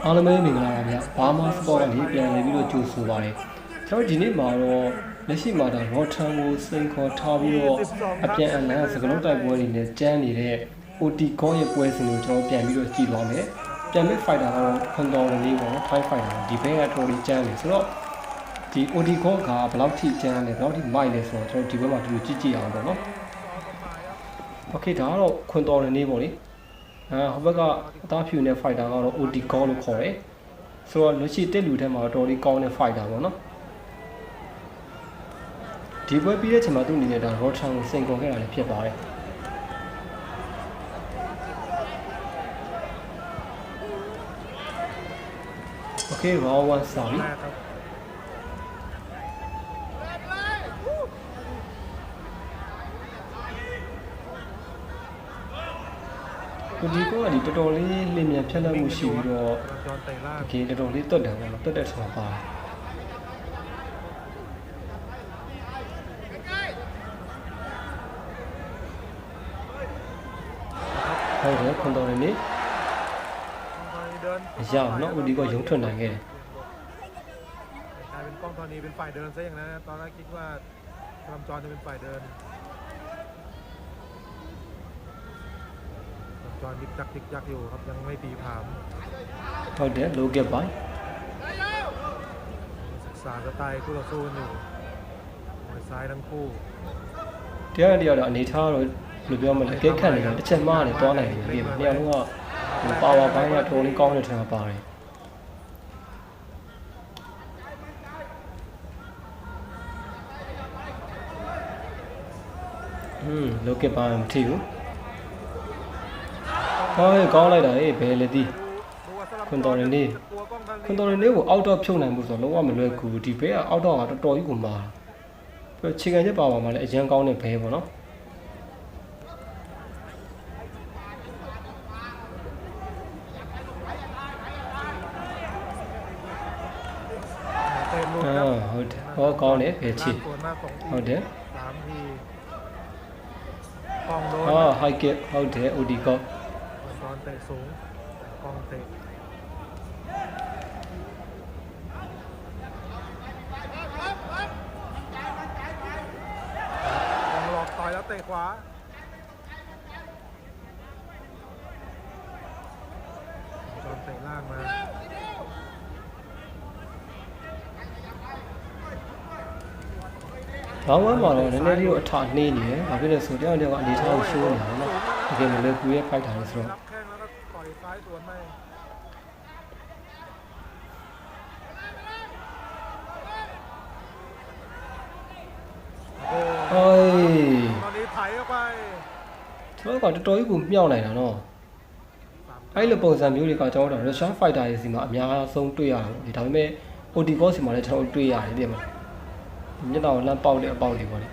အားလုံးပဲမင်္ဂလာပါဗျာဘာမှစပေါ်ကနေပြန်လည်ပြီးတော့ကြိုဆိုပါရစေကျွန်တော်ဒီနေ့မှာတော့လက်ရှိမှာတော့ရော့ထန်ကိုစိန်ခေါ်ထားပြီးတော့အပြန်အလှန်စကလုံးတိုက်ပွဲတွေနဲ့ကျန်းနေတဲ့ OT ကောရဲ့ပွဲစဉ်ကိုကျွန်တော်ပြန်ပြီးတော့ကြည့်သွားမယ်ပြန်မဲ့ fighter ကတော့ခွန်တော်လေးပေါ့နော် Thai fighter ဒီဘက်ကတော်လေးကျန်းနေဆိုတော့ဒီ OT ကောကဘယ်လောက်ထိကျန်းလဲဘယ်လောက်ထိမိုက်လဲဆိုတော့ကျွန်တော်ဒီဘက်မှာဒီလိုကြည့်ကြည့်အောင်ပေါ့နော် Okay ဒါကတော့ခွန်တော်လေးပေါ့လေဟိုဘက်ကအသားဖြူနဲ့ fighter ကတော့ OT ကောလို့ခေါ်တယ်ဆိုတော့လူရှိတက်လူထဲမှာတော်လေးကောင်းတဲ့ fighter ပေါ့နော်ဒီပွဲပြီးတဲ့ချိန်မှာသူ့အနေနဲ့ဒါ Rotan ကိုစိန်ခေါ်ခဲ့တာလည်းဖြစ်ပါတယ် Okay round 1 sorry ဒီကောကဒီတော်တော်လေးလင်းမြန်ဖြတ်လက်မှုရှိပြီးတော့ဒီတော်တော်လေးတွတ်တယ်ပေါ့နော်တွတ်တဲ့ဆောင်ပါဟုတ်တယ်ခွန်တော်လေးရအောင်နော်ဒီကောရုံထွက်နိုင်ခဲ့တယ်กลายเป็นกล้องตอนนี้เป็นฝ่ายเดินซะอย่างนั้นตอนแรกคิดว่าลำจอนจะเป็นฝ่ายเดินลำจอนดิกจักอยู่ครับยังไม่ตีผามဟုတ်တယ်လိုเก็บไปศึกษาสไตล์คู่ต่อสู้อยู่มวยซ้ายทั้งคู่တရားတော့အနေထားတော့ဘယ်လိုပြောမလဲအကဲခတ်နေတယ်တစ်ချက်မှလည်းတွားနိုင်တယ်ဒီနေရာလုံးကပါဝါပိုင်းကတော်လေးကောင်းတဲ့ထင်ပါတယ်လောကပါမထီဘူးဟောကောင်းလိုက်တာဘယ်လေဒီခွန်တော်ရနေကိုအောက်တော့ဖြုတ်နိုင်မှုဆိုတော့လုံးဝမလွယ်ကူဒီဘဲကအောက်တော့ကတော်တော်ကြီးကိုမာပြီးခြေခံချက်ပါမှာလည်းအရင်ကောင်းတဲ့ဘဲပေါ့နော်ဟုတ်တယ်ဟောကောင်းတယ်ဘယ်ချီဟုတ်တယ်ဟိုက်ကဟုတ်တယ် OD ကောตอนเตะสูงกองเตะกองหลอกต่อยแล้วเตะขวาตอนเตะล่างมาဘောင်းဝမ်းမှာတော့နည်းနည်းလေးတော့အထနှေးနေတယ်။ဘာဖြစ်လဲဆိုတော့တယောက်အနေထားကိုရှိုးနေတာနော်။တကယ်မလွယ်ကူရဲ့ fight တာလို့ဆိုတော့ဟိုးตอนนี้ไถเข้าไปကျွန်တော်ကတော်တော်ကြီးကိုမြောက်နိုင်တာနော်။အဲ့လိုပုံစံမျိုးတွေကကျွန်တော်တို့ Russian fighter တွေစီမှာအများဆုံးတွေ့ရတယ်။ဒါပေမဲ့ OT boss စီမှာလည်းကျွန်တော်တွေ့ရတယ်ပြင်မှာမျက်နှာကိုလမ်းပေါက်တဲ့အပေါက်တွေပေါ့လေ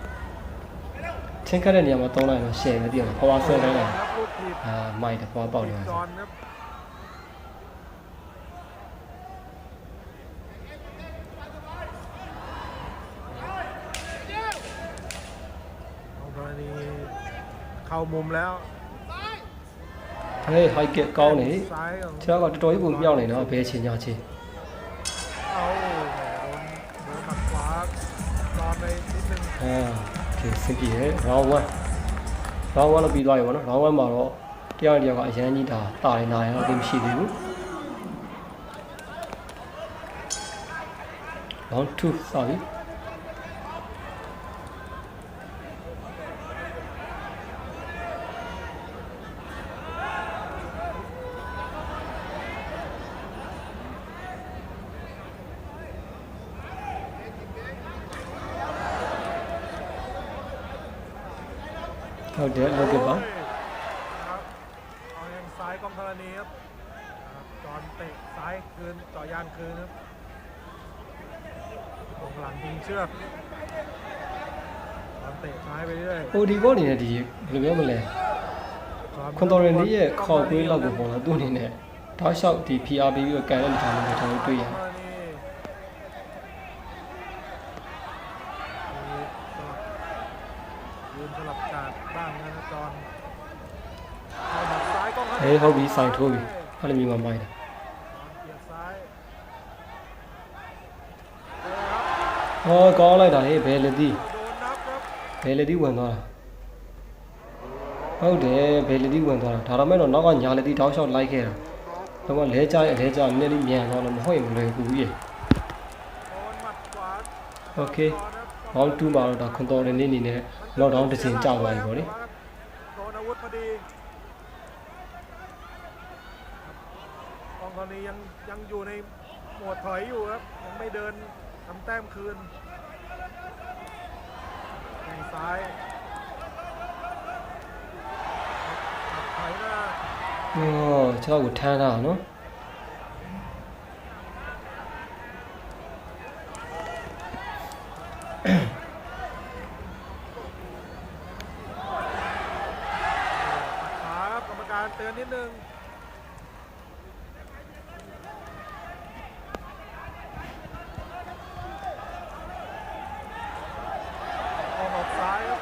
ချင်းခတ်တဲ့နေရာမှာသုံးလိုက်တော့ရှယ်ပဲပြည့်မှာဖွာဆွဲလိုက်လိုက်မိုက်တယ်ဖွာပေါက်နေပါเข้ามุมแล้วဟေးဟိုက်ကကောင်းနေခြေကတော်တော်ကြီးကိုမြောက်နေတော့ဘယ်ချင်းညာချင်းเอาโดนหมัดขวาตอนไปนิดนึงโอเคစင်ပြေရ round 1လောက်ပြီးသွားပြီပေါ့နော် round 1မှာတော့တယောက်ကအရန်ကြီးတာနေနာရတော့သိမရှိသေးဘူး round 2စပြီဟုတ်တယ်ဟုတ်ကဲ့ပါเอายังซ้ายกองธรณีครับจอนเตะซ้ายคืนจ่อยางคืนครับของหลังยิงเชือกจอนเตะซ้ายไปเรื่อยဟိုဒီကောအနေနဲ့ဒီဘယ်လိုပြောမလဲခွန်တော်ရနေရဲ့ခေါ်ကွေးလောက်ကိုပေါ့နော်သူ့အနေနဲ့တောက်လျှောက်ဒီ PR ပြီးတော့ကန်တဲ့နေရာမှာကျွန်တော်တွေ့ရတယ်ยืนสลับกาดบ้างนะจอน ဟေးဟုတ်ပြီစိုင်ထိုးပြီအဲ့လိုမျိုးမှမိုက်တယ် ဟောကောင်းလိုက်တာဟေးဘယ်လက်သီး โดนนับครับ ဘယ်လက်သီးဝင်သွားတာဟုတ်တယ်ဘယ်လက်သီးဝင်သွားတာဒါတော့မဲ့တော့နောက်ကညာလက်သီးတောက်လျှောက်လိုက်ခဲ့တာတော့ကလဲကြရဲ့လဲကြနည်းနည်းမြန်သွားလို့မဟုတ်ရင်မလွယ်ဘူးကြီး โดนหมัดขวา โอเคဘောင်း2မှာတော့ဒါခွန်တော်နေနေနဲ့လော့ဒေါင်းတစ်ချိန်ကြာသွားပြီပေါ့လေ โดนอาวุธพอดีกองกรณียังอยู่ในโหมดถอยอยู่ครับยังไม่เดินทำแต้มคืนแข้งซ้ายถอยหน้า ဟောကျွန်တော်ကိုထမ်းတာနော် ครับกรรมการเตือนนิดนึงออกซ้ายครับ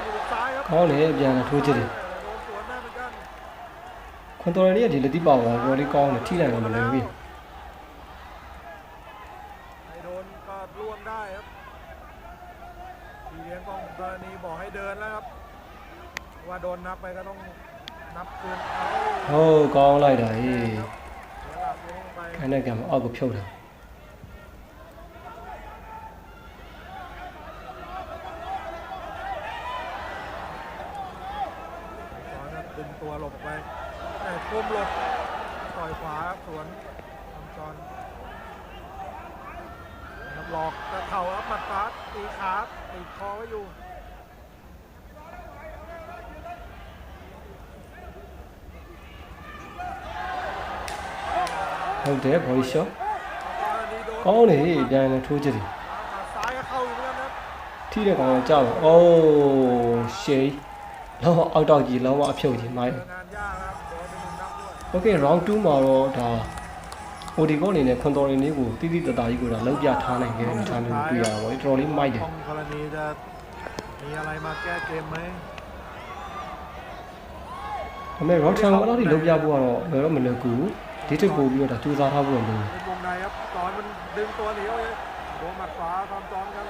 อยู่ซ้ายครับ ကောင်းတယ်ပြန်လာထိုးချစ်တယ် โดนสวนหน้าเหมือนกัน ခွန်တော်နေကဒီလက်သီးပါသွားတော်လေးကောင်းတယ်ထိလိုက်တော့မလွယ်ဘူး ไอ้โดนก็ล่วงได้ครับทีเลี้ยงกองกรณีบอกให้เดินแล้วครับว่าโดนนับไปก็ต้องนับคืนเอา ဟုတ်ကောင်းလိုက်တာဟေး เสียหลักลงไป အဲ့နဲ့ကံအောက်ကိုဖြုတ်တာ ตอนนั้นดึงตัวหลบไปแต่ก้มหลบต่อยขวาครับสวนทำจอนนะครับหลอกแต่เข่าครับหมัดฟ้าตีขาตีคอไว้อยู่ ဟုတ်တယ်ဘော်ဒီရှော့ กรณีโดน ကောင်းတယ်ဟေးပြန်လာထိုးချစ်တယ် หมัดซ้ายก็เข้าอยู่เหมือนกันนะ ထိတဲ့ကောင်ကကြောက်အိုးရှေးလောအောက်တောက်ကြီးလောအဖြုတ်ကြီးမိုင်း เจองานยากครับโดนไปหนึ่งนับด้วย โอเค round 2မှာတော့ဒါ OD ကောအနေနဲ့ခွန်တော်ရင်လေးကိုတိတိတသားကြီးကိုဒါလောက်ပြထားနိုင်ခဲ့တဲ့အနေအထားမျိုးတွေ့ရတာပေါ့လေတော်တော်လေးမိုက်တယ် กองกรณีจะมีอะไรมาแก้เกมไหม ဒါပေမဲ့ round 2ကတော့ဒီလောက်ပြဖို့ကတော့ဘယ်တော့မလွယ်ကူဘူးဒီတစ်ပို့ပြီးတော့ဒါစူးစမ်းထားဖို့လိုတယ် ในวงในครับตอนมันดึงตัวหนีเอาเลยโดนหมัดขวาตอนจอนกัน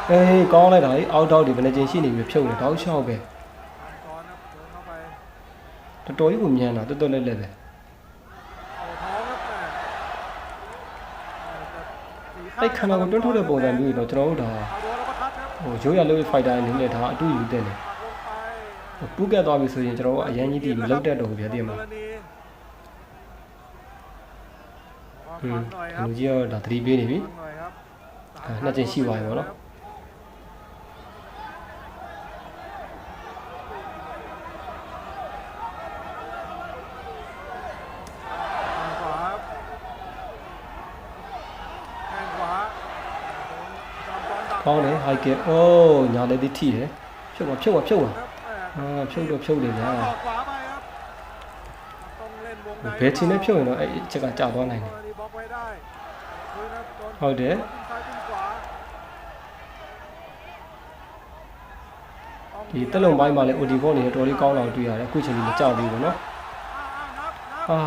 အေးကောင်းလိုက်တာလေအောက်တောက်တွေဘယ်နှချင်းရှိနေပြီဖြုတ်နေတောက်လျှောက်ပဲ ตอนจอนครับเดินเข้าไป တော်တော်ကြီးကိုမြန်တာတော်တော်လေးလေးပဲ เอาท้องครับแต่ အဲ့ခန္ဓာကိုတွန်းထုတ်တဲ့ပုံစံမျိုးတော့ကျွန်တော်တို့ဒါ เอาโดนแล้วประทัดครับ ဟိုရိုးရလို့ fighter အနေနဲ့ဒါအတူယူတဲ့တယ် ปักลงไป ပူးကတ်သွားပြီဆိုရင်ကျွန်တော်တို့အရန်ကြီးတီမလောက်တတ်တော့ဘူးဗျာတည်မှာ กรณี อืมလူကြီးကတော့ဒါသတိပေးနေပြီ หน่อยครับ နှစ်ချိန်ရှိသွားပြီပေါ့နော် ขวาแข้งขวาจอนดัก ကောင်းတယ် high kick အိုးညာလေးတိထိတယ်ဖြုတ်ပါဖြုတ်ပါဖြုတ်ပါ ครับ အာဖြုတ်တော့ဖြုတ်တယ်ဗျာ ออกขวาไปครับต้องเล่นวงใน ဘယ်ချိန်နဲ့ဖြုတ်ရင်တော့အဲ့အချက်ကကြာသွားနိုင်တယ် กรณีบล็อกไว้ได้คืนครับโดน ဟုတ်တယ် จิ้มซ้ายจิ้มขวา ဒီတက်လုံပိုင်းမှာလည်း OD ဘောနေတော်တော်လေးကောင်းလာတွေ့ရတယ်အခုချိန်ကြီးမကြောက်သေးဘူးเนาะ นับ အာ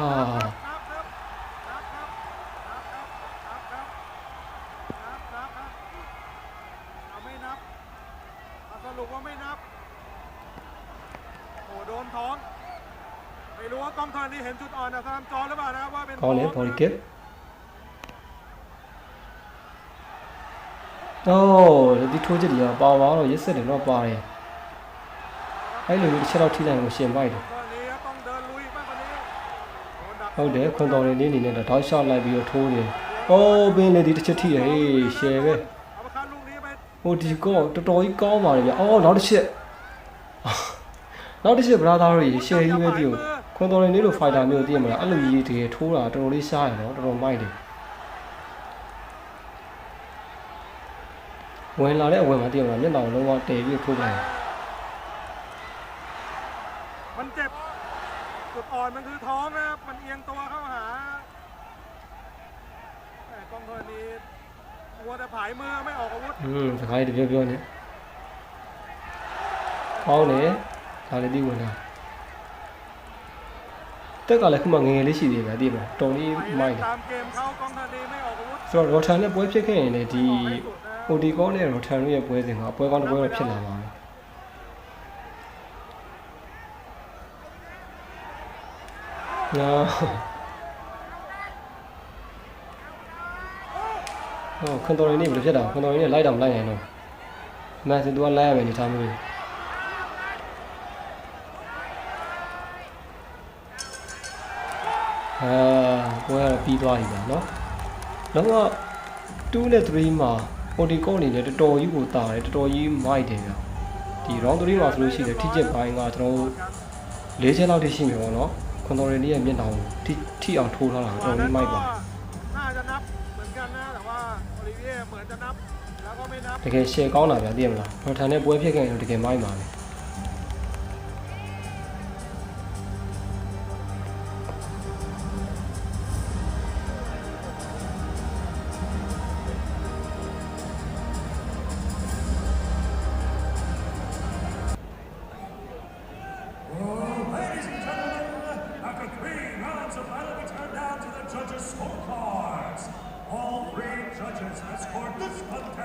ไม่นับสรุปว่าไม่นับโอ้โดนท้องไม่รู้ว่ากล้องธรณีเห็นจุดอ่อนนะสนามจอหรือเปล่านะว่าเป็น ကောင်းတယ် body kick အိုးဒီထိုးချက်ကြီးကပါသွားတော့ရက်ဆက်တယ်တော့ပါတယ်အဲ့လိုမျိုးတစ်ချက်တော့ထိလိုက်လို့ရှင်ပိုက်တယ် ธรณีต้องเดินลุยมากกว่านี้โดนดัก ဟုတ်တယ်ခွန်တော်လေးအနေနဲ့တော့တောက်လျှောက်လိုက်ပြီးတော့ထိုးတယ်အိုးပင်းလေဒီတစ်ချက်ထိရဟေးရှယ်ပဲ เอามาคันลูกนี้ไป ဟိုဒီကောတော်တော်ကြီးကောင်းပါတယ်ဗျအော်နောက်တစ်ချက်နောက်တစ်ချက် brother တို့ရေရှယ်ကြီးပဲဒီကိုခွန်တော်လေးလို fighter မျိုးသိရမလားအဲ့လိုကြီးတကယ်ထိုးတာတော်တော်လေးရှားရတော့တော်တော်မိုက်တယ်ဝင်လာတဲ့အဝင်မှာသိရမလားမျက်နှာကိုလုံးဝတည်ပြီးထိုးပလိုက် มันเจ็บจุดอ่อนมันคือท้องนะครับมันเอียงตัวเข้าหาแต่กล้องธรณีมัวแต่ผายมือไม่ออกอาวุธ စကားလေးပြောနေကောင်းတယ်ဒါလည်းဒီဝင်လာ တက်ကလည်းခုမှငငယ်လေးရှိသေးတယ်သိမှာတော်လေးမိုက်တယ် ตามเกมเขากองทัพนี้ไม่ออกอาวุธ ဆိုတော့ရော်ထန်နဲ့ပွဲဖြစ်ခဲ့ရင်လည်းဒီ OD ကောနဲ့ရော်ထန်တို့ရဲ့ပွဲစဉ်ကပွဲကောင်းတစ်ပွဲတော့ဖြစ်လာပါမယ်ညာဟောခွန်တော်ရင်းနေဘယ်လိုဖြစ်တာခွန်တော်ရင်းနဲ့လိုက်တာမလိုက်နိုင်တော့မန်စင်သူကလိုက်ရမယ်နေသားမျိုးပွဲကတော့ပြီးသွားပြီဗျာနော်တော့2နဲ့3မှာ OD ကောအနေနဲ့တော်တော်ကြီးကိုတာတယ်တော်တော်ကြီးမိုက်တယ်ဗျာဒီ round 3မှာဆိုလို့ရှိရင်ထိကျစ်ပိုင်းကကျွန်တော်တို့4ချက်လောက်ထိရှိမှာပေါ့နော်ခွန်တော်ရင်းရဲ့မျက်နှာကိုထိအောင်ထိုးထားတာတော်တော်ကြီးမိုက်ပါ น่าจะนับเหมือนกันนะแต่ว่าโอลิเวียเหมือนจะนับแล้วก็ไม่นับ တကယ်ရှယ်ကောင်းတာဗျာသိရမလားရော်ထန်နဲ့ပွဲဖြစ်ခဲ့ရင်တကယ်မိုက်ပါပဲ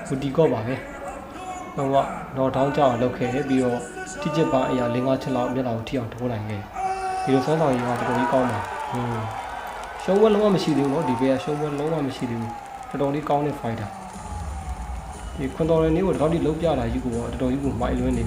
ဘူဒီကောပါပဲတော့တောင်းကြအောင်လုပ်ခဲ့ပြီးတော့တိကျပါအရာ5-6ချက်လောက်မျက်နှာကိုထိအောင်ထိုးနိုင်ခဲ့ဒီလိုဆွမ်းဆောင်ရည်ကတော်တော်ကြီးကောင်းပါရှုံးပွဲလုံးဝမရှိသေးဘူးเนาะဒီဘေးကရှုံးပွဲလုံးဝမရှိသေးဘူးတော်တော်လေးကောင်းတဲ့ fighter ဒီခွန်တော်ရယ်နေကိုတော့ဒီလုံးပြလာကြီးကိုတော်တော်ကြီးကိုမိုက်လွန်းနေ